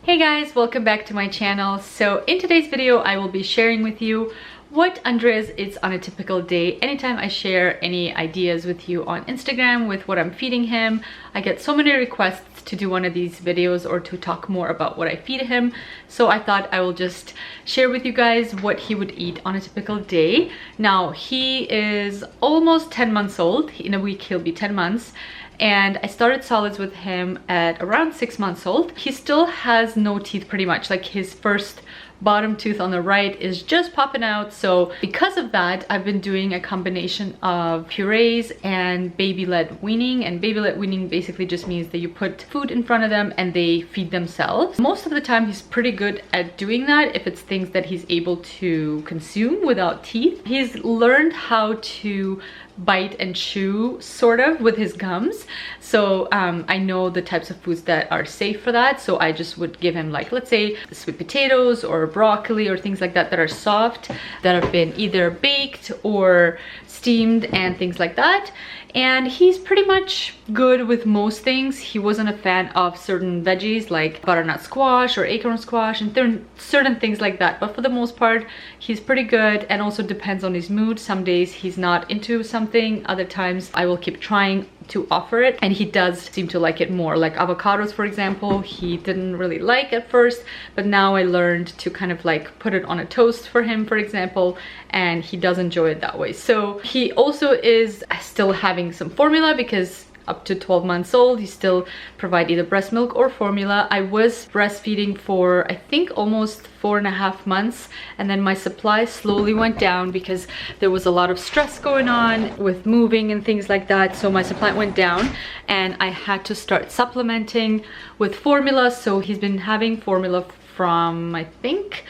Hey guys, welcome back to my channel. So in today's video, I will be sharing with you what Andreas eats on a typical day. Anytime I share any ideas with you on Instagram with what I'm feeding him, I get so many requests to do one of these videos or to talk more about what I feed him. So I thought I will just share with you guys what he would eat on a typical day. Now, he is almost 10 months old. In a week, he'll be 10 months. And I started solids with him at around 6 months old. He still has no teeth pretty much, like his first bottom tooth on the right is just popping out. So because of that, I've been doing a combination of purees and baby-led weaning. And baby-led weaning basically just means that you put food in front of them and they feed themselves. Most of the time he's pretty good at doing that if it's things that he's able to consume without teeth. He's learned how to bite and chew sort of with his gums, so I know the types of foods that are safe for that. So I just would give him, like, let's say sweet potatoes or broccoli or things like that that are soft, that have been either baked or steamed and things like that. And he's pretty much good with most things. He wasn't a fan of certain veggies like butternut squash or acorn squash and certain things like that, but for the most part he's pretty good. And also depends on his mood. Some days he's not into something, other times I will keep trying to offer it and he does seem to like it more. Like avocados, for example, he didn't really like at first, but now I learned to kind of like put it on a toast for him, for example, and he does enjoy it that way. So he also is still having some formula because up to 12 months old, he still provide either breast milk or formula. I was breastfeeding for I think almost 4.5 months, and then my supply slowly went down because there was a lot of stress going on with moving and things like that. So my supply went down and I had to start supplementing with formula. So he's been having formula from, I think,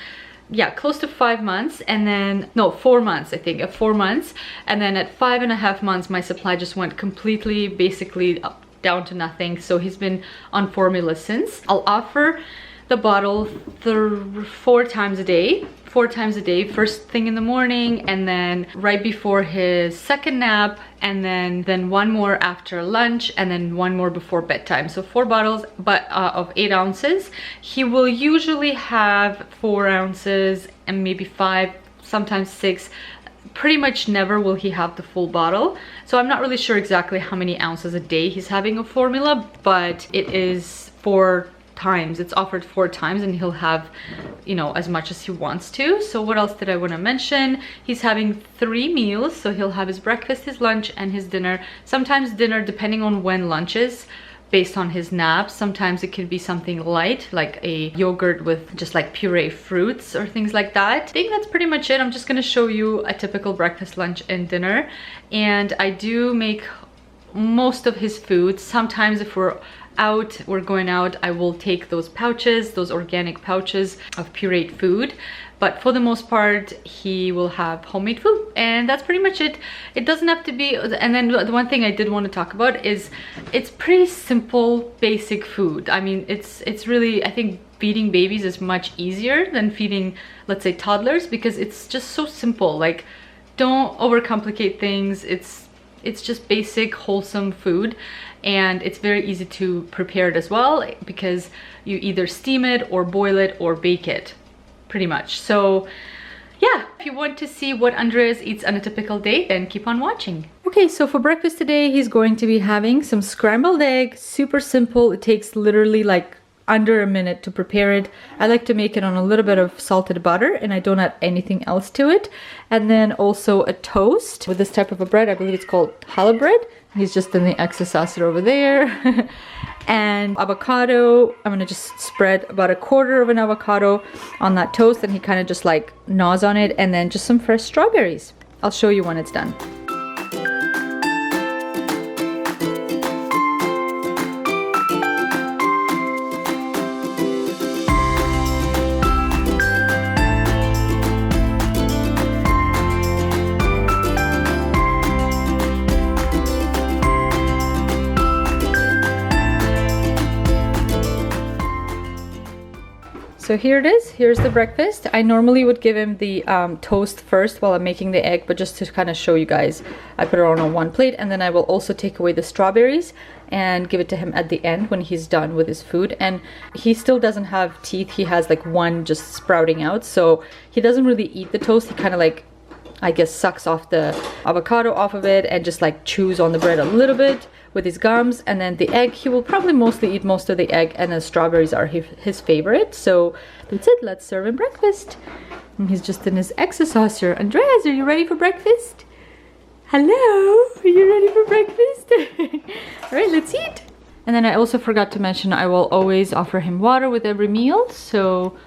yeah, close to 5 months, and then no, 4 months, I think, 4 months. And then at 5.5 months my supply just went completely basically up, down to nothing. So he's been on formula since. I'll offer the bottle 4 times a day, first thing in the morning, and then right before his second nap, and then one more after lunch, and then one more before bedtime. So 4 bottles, but of 8 ounces. He will usually have 4 ounces and maybe 5, sometimes 6. Pretty much never will he have the full bottle. So I'm not really sure exactly how many ounces a day he's having of formula, but it is 4 times. It's offered 4 times and he'll have, you know, as much as he wants to. So what else did I want to mention? He's having 3 meals. So he'll have his breakfast, his lunch, and his dinner. Sometimes dinner, depending on when lunch is, based on his naps. Sometimes it could be something light, like a yogurt with just like puree fruits or things like that. I think that's pretty much it. I'm just going to show you a typical breakfast, lunch, and dinner. And I do make most of his food. Sometimes if we're going out, I will take those pouches, those organic pouches of pureed food. But for the most part, he will have homemade food, and that's pretty much it. It doesn't have to be. And then the one thing I did want to talk about is it's pretty simple, basic food. I mean, it's really, I think feeding babies is much easier than feeding, let's say, toddlers, because it's just so simple. Like, don't overcomplicate things. It's just basic, wholesome food, and it's very easy to prepare it as well because you either steam it or boil it or bake it, pretty much. So yeah, if you want to see what Andreas eats on a typical day, then keep on watching. Okay, so for breakfast today, he's going to be having some scrambled egg. Super simple. It takes literally like under a minute to prepare it. I like to make it on a little bit of salted butter, and I don't add anything else to it. And then also a toast with this type of a bread. I believe it's called challah bread. He's just in the extra sauce over there. And avocado. I'm gonna just spread about 1/4 of an avocado on that toast, and he kind of just like gnaws on it. And then just some fresh strawberries. I'll show you when it's done. So here it is. Here's the breakfast. I normally would give him the toast first while I'm making the egg, but just to kind of show you guys, I put it on one plate, and then I will also take away the strawberries and give it to him at the end when he's done with his food. And he still doesn't have teeth. He has like one just sprouting out, so he doesn't really eat the toast. He kind of like, I guess, sucks off the avocado off of it and just like chews on the bread a little bit with his gums. And then the egg, he will probably mostly eat most of the egg, and the strawberries are his favorite. So that's it. Let's serve him breakfast. And he's just in his exercise. Andreas, are you ready for breakfast? Hello, are you ready for breakfast? All right, let's eat. And then I also forgot to mention, I will always offer him water with every meal. So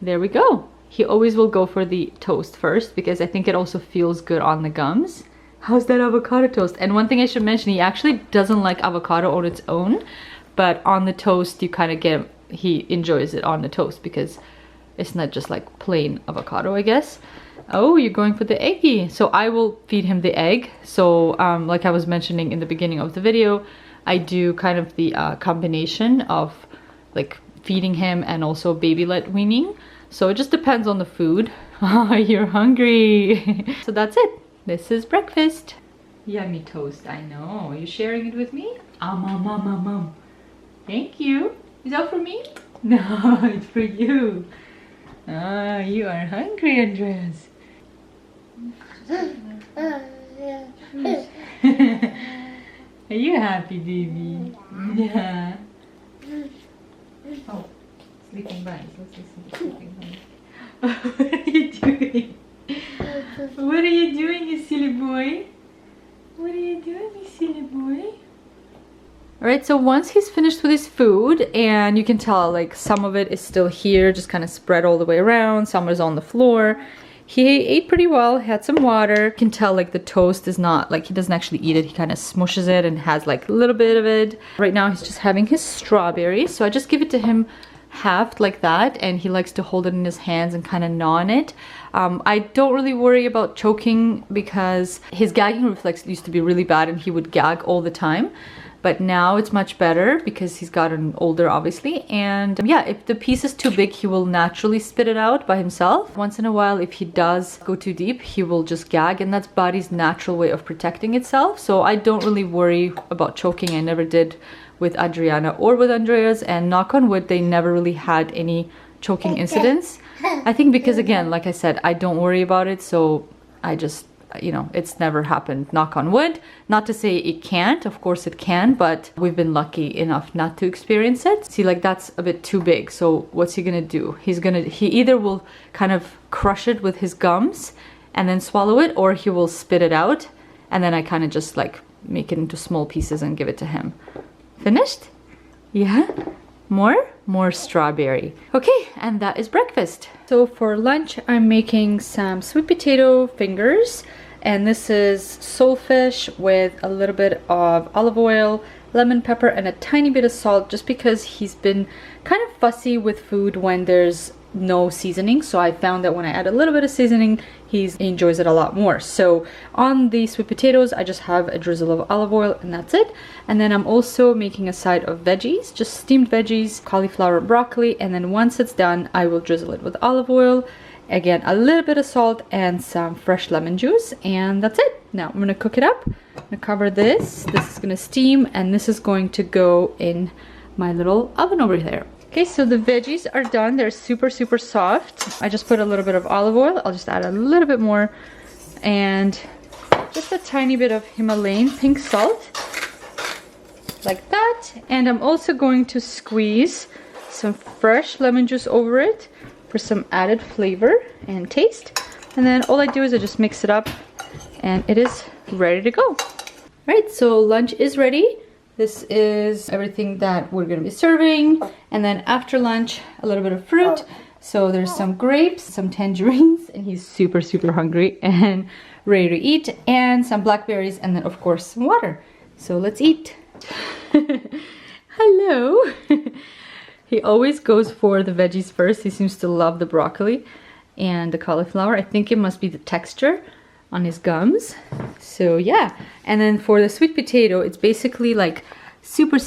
there we go. He always will go for the toast first because I think it also feels good on the gums. How's that avocado toast? And one thing I should mention, he actually doesn't like avocado on its own, but on the toast you kind of get, he enjoys it on the toast because it's not just like plain avocado, I guess. Oh, you're going for the eggy. So I will feed him the egg. So like I was mentioning in the beginning of the video, I do kind of the combination of like feeding him and also baby led weaning. So it just depends on the food. Oh, you're hungry. So that's it. This is breakfast. Yummy toast, I know. Are you sharing it with me? Thank you. Is that for me? No, it's for you. Ah, you are hungry, Andreas. Are you happy, baby? Yeah. Oh, sleeping bags. Let's listen to sleeping bags. What are you doing? What are you doing, you silly boy? What are you doing, you silly boy? Alright, so once he's finished with his food, and you can tell like some of it is still here, just kind of spread all the way around, some is on the floor. He ate pretty well, had some water. You can tell like the toast is not, like he doesn't actually eat it, he kind of smushes it and has like a little bit of it. Right now he's just having his strawberries, so I just give it to him halved like that, and he likes to hold it in his hands and kind of gnaw on it. I don't really worry about choking because his gagging reflex used to be really bad and he would gag all the time. But now it's much better because he's gotten older, obviously. And yeah, if the piece is too big, he will naturally spit it out by himself. Once in a while, if he does go too deep, he will just gag, and that's body's natural way of protecting itself. So I don't really worry about choking. I never did with Adriana or with Andreas, and knock on wood, they never really had any choking incidents. I think because, again, like I said, I don't worry about it, so I just, you know, it's never happened, knock on wood. Not to say it can't, of course it can, but we've been lucky enough not to experience it. See, like that's a bit too big, so what's he gonna do? He either will kind of crush it with his gums and then swallow it, or he will spit it out, and then I kind of just like make it into small pieces and give it to him. Finished? Yeah? More strawberry. Okay, and that is breakfast. So for lunch, I'm making some sweet potato fingers, and this is solefish with a little bit of olive oil, lemon pepper, and a tiny bit of salt, just because he's been kind of fussy with food when there's no seasoning. So I found that when I add a little bit of seasoning, he enjoys it a lot more. So on the sweet potatoes, I just have a drizzle of olive oil, and that's it. And then I'm also making a side of veggies, just steamed veggies, cauliflower, broccoli, and then once it's done, I will drizzle it with olive oil, again a little bit of salt and some fresh lemon juice, and that's it. Now I'm gonna cook it up. I'm gonna cover this is gonna steam, and this is going to go in my little oven over there. Okay, so the veggies are done. They're super soft. I just put a little bit of olive oil. I'll just add a little bit more, and just a tiny bit of Himalayan pink salt, like that. And I'm also going to squeeze some fresh lemon juice over it for some added flavor and taste. And then all I do is I just mix it up, and it is ready to go. All right, so lunch is ready. This is everything that we're gonna be serving. And then after lunch, a little bit of fruit. So there's some grapes, some tangerines, and he's super hungry and ready to eat, and some blackberries, and then of course some water. So let's eat. Hello. He always goes for the veggies first. He seems to love the broccoli and the cauliflower. I think it must be the texture on his gums. So yeah, and then for the sweet potato, it's basically like super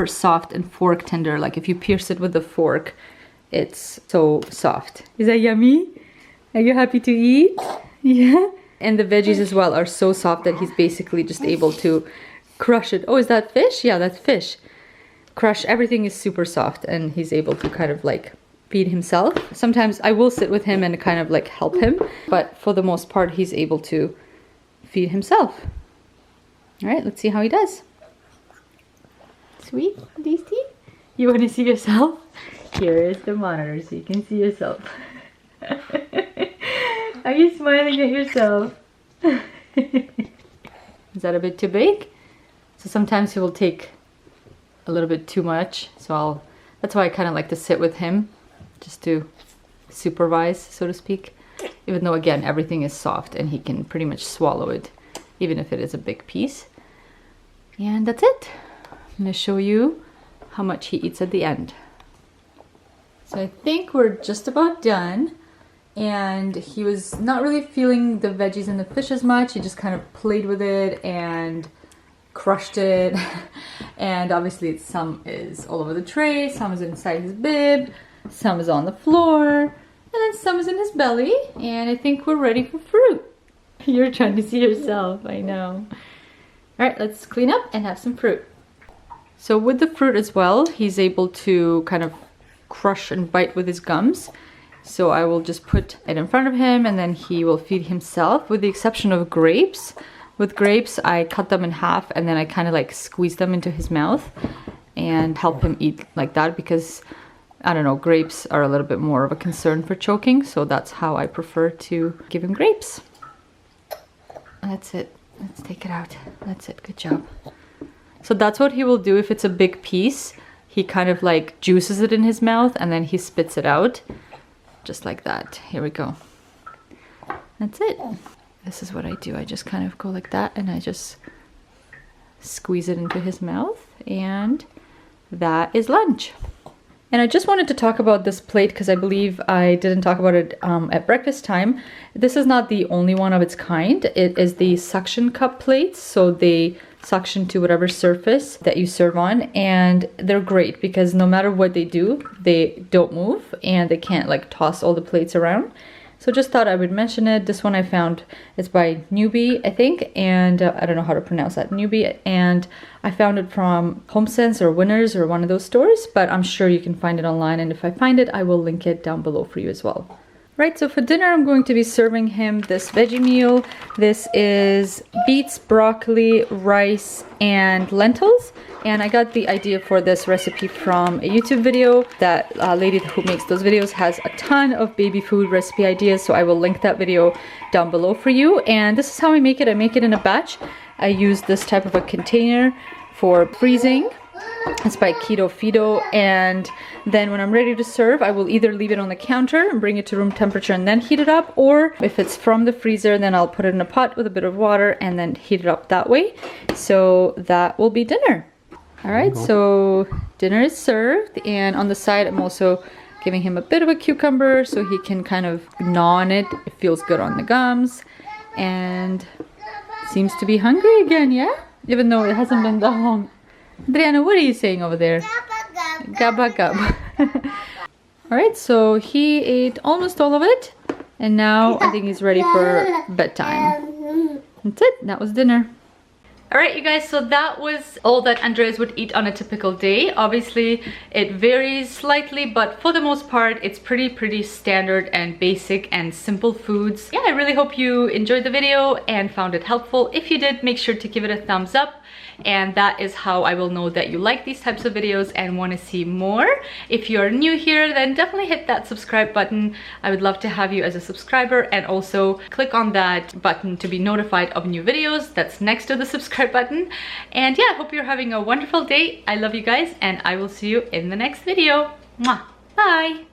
soft and fork tender. Like if you pierce it with a fork, it's so soft. Is that yummy? Are you happy to eat? Yeah. And the veggies as well are so soft that he's basically just able to crush it. Oh, is that fish? Yeah, that's fish. Crush, everything is super soft and he's able to kind of like feed himself. Sometimes I will sit with him and kind of like help him, but for the most part he's able to feed himself. All right, let's see how he does. Sweet, tasty. You want to see yourself? Here is the monitor so you can see yourself. Are you smiling at yourself? Is that a bit too big? So sometimes he will take a little bit too much, so that's why I kind of like to sit with him just to supervise, so to speak, even though again everything is soft and he can pretty much swallow it even if it is a big piece. And that's it. I'm gonna show you how much he eats at the end. So I think we're just about done, and he was not really feeling the veggies and the fish as much. He just kind of played with it and crushed it. And obviously some is all over the tray, some is inside his bib, some is on the floor, and then some is in his belly. And I think we're ready for fruit. You're trying to see yourself, I know. All right, let's clean up and have some fruit. So with the fruit as well, he's able to kind of crush and bite with his gums. So I will just put it in front of him and then he will feed himself, with the exception of grapes. With grapes, I cut them in half and then I kind of like squeeze them into his mouth and help him eat like that, because I don't know, grapes are a little bit more of a concern for choking. So that's how I prefer to give him grapes. That's it. Let's take it out. That's it. Good job. So that's what he will do if it's a big piece. He kind of like juices it in his mouth and then he spits it out. Just like that. Here we go. That's it. This is what I do. I just kind of go like that and I just squeeze it into his mouth, and that is lunch. And I just wanted to talk about this plate because I believe I didn't talk about it at breakfast time. This is not the only one of its kind. It is the suction cup plates. So they suction to whatever surface that you serve on, and they're great because no matter what they do, they don't move and they can't like toss all the plates around. So just thought I would mention it. This one I found, it's by Newbie, I think, and I don't know how to pronounce that, Newbie, and I found it from HomeSense or Winners or one of those stores, but I'm sure you can find it online, and if I find it, I will link it down below for you as well. Right, so for dinner I'm going to be serving him this veggie meal. This is beets, broccoli, rice, and lentils. And I got the idea for this recipe from a YouTube video. That lady who makes those videos has a ton of baby food recipe ideas, so I will link that video down below for you. And this is how I make it. I make it in a batch. I use this type of a container for freezing. It's by Kiddo Feedo, and then when I'm ready to serve, I will either leave it on the counter and bring it to room temperature and then heat it up, or if it's from the freezer, then I'll put it in a pot with a bit of water and then heat it up that way. So that will be dinner. All right, so dinner is served, and on the side I'm also giving him a bit of a cucumber so he can kind of gnaw on it. It feels good on the gums, and seems to be hungry again, yeah? Even though it hasn't been that long. Adriana, what are you saying over there? Gabba gab. All right, so he ate almost all of it, and now I think he's ready for bedtime. That's it. That was dinner. All right, you guys, so that was all that Andreas would eat on a typical day. Obviously, it varies slightly, but for the most part, it's pretty standard and basic and simple foods. Yeah, I really hope you enjoyed the video and found it helpful. If you did, make sure to give it a thumbs up. And that is how I will know that you like these types of videos and want to see more. If you're new here, then definitely hit that subscribe button. I would love to have you as a subscriber, and also click on that button to be notified of new videos. That's next to the subscribe button. And yeah, I hope you're having a wonderful day. I love you guys, and I will see you in the next video. Mwah. Bye.